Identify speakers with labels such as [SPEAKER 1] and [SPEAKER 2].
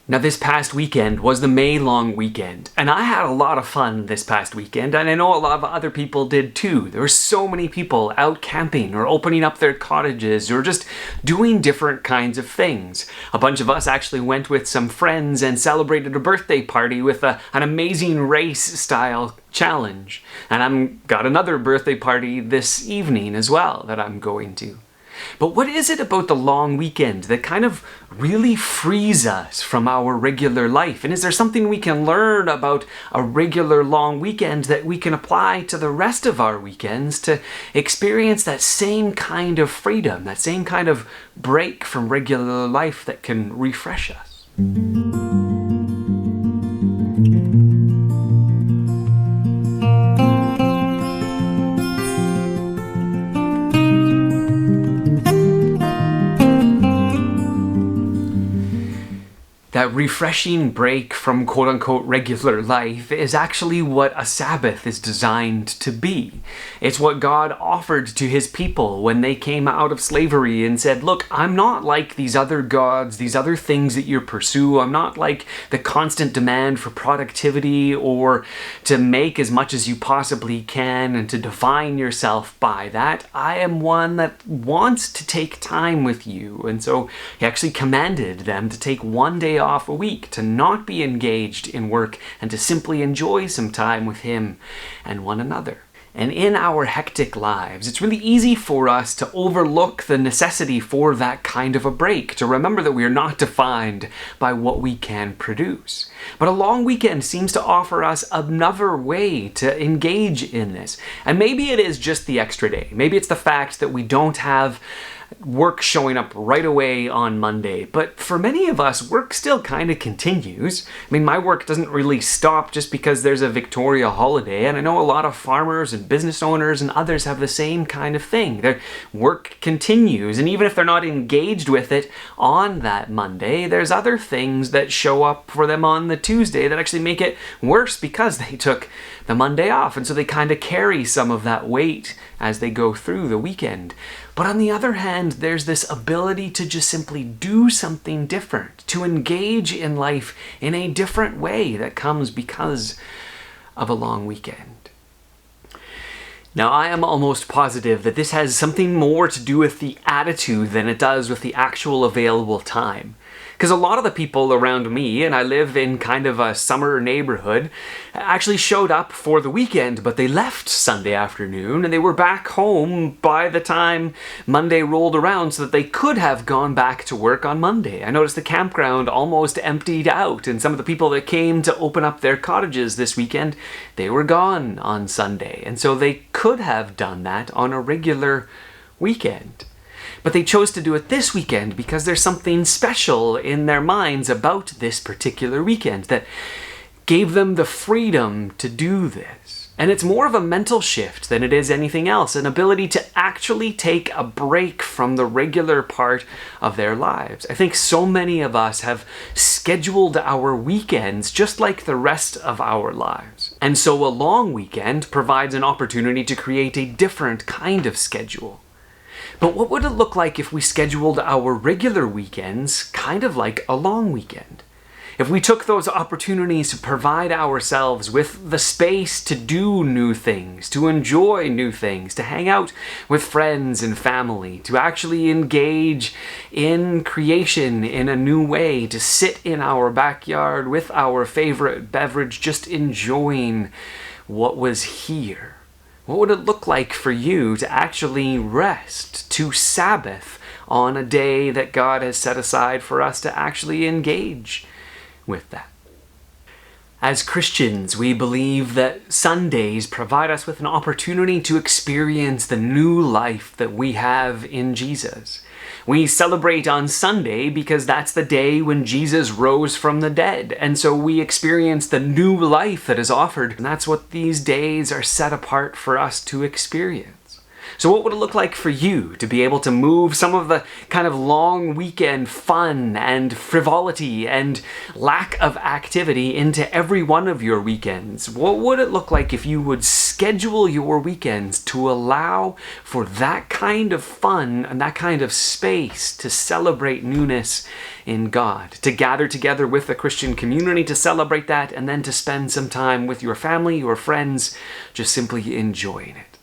[SPEAKER 1] Now, this past weekend was the May long weekend, and I had a lot of fun this past weekend, and I know a lot of other people did too. There were so many people out camping or opening up their cottages or just doing different kinds of things. A bunch of us actually went with some friends and celebrated a birthday party with an amazing race-style challenge. And I've got another birthday party this evening as well that I'm going to. But what is it about the long weekend that kind of really frees us from our regular life? And is there something we can learn about a regular long weekend that we can apply to the rest of our weekends to experience that same kind of freedom, that same kind of break from regular life that can refresh us? That refreshing break from quote-unquote regular life is actually what a Sabbath is designed to be. It's what God offered to his people when they came out of slavery and said, look, I'm not like these other gods, these other things that you pursue. I'm not like the constant demand for productivity or to make as much as you possibly can and to define yourself by that. I am one that wants to take time with you. And so he actually commanded them to take one day off a week, to not be engaged in work and to simply enjoy some time with him and one another. And in our hectic lives, it's really easy for us to overlook the necessity for that kind of a break, to remember that we are not defined by what we can produce. But a long weekend seems to offer us another way to engage in this. And maybe it is just the extra day. Maybe it's the fact that we don't have work showing up right away on Monday. But for many of us, work still kind of continues. I mean, my work doesn't really stop just because there's a Victoria holiday, and I know a lot of farmers and business owners and others have the same kind of thing. Their work continues, and even if they're not engaged with it on that Monday, there's other things that show up for them on the Tuesday that actually make it worse because they took the Monday off, and so they kind of carry some of that weight as they go through the weekend. But on the other hand, there's this ability to just simply do something different, to engage in life in a different way that comes because of a long weekend. Now, I am almost positive that this has something more to do with the attitude than it does with the actual available time. Because a lot of the people around me, and I live in kind of a summer neighborhood, actually showed up for the weekend, but they left Sunday afternoon and they were back home by the time Monday rolled around so that they could have gone back to work on Monday. I noticed the campground almost emptied out, and some of the people that came to open up their cottages this weekend, they were gone on Sunday. And so they could have done that on a regular weekend. But they chose to do it this weekend because there's something special in their minds about this particular weekend that gave them the freedom to do this. And it's more of a mental shift than it is anything else, an ability to actually take a break from the regular part of their lives. I think so many of us have scheduled our weekends just like the rest of our lives. And so a long weekend provides an opportunity to create a different kind of schedule. But what would it look like if we scheduled our regular weekends kind of like a long weekend? If we took those opportunities to provide ourselves with the space to do new things, to enjoy new things, to hang out with friends and family, to actually engage in creation in a new way, to sit in our backyard with our favorite beverage, just enjoying what was here. What would it look like for you to actually rest, to Sabbath on a day that God has set aside for us to actually engage with that? As Christians, we believe that Sundays provide us with an opportunity to experience the new life that we have in Jesus. We celebrate on Sunday because that's the day when Jesus rose from the dead. And so we experience the new life that is offered. And that's what these days are set apart for us to experience. So what would it look like for you to be able to move some of the kind of long weekend fun and frivolity and lack of activity into every one of your weekends? What would it look like if you would schedule your weekends to allow for that kind of fun and that kind of space to celebrate newness in God, to gather together with the Christian community to celebrate that, and then to spend some time with your family, your friends, just simply enjoying it?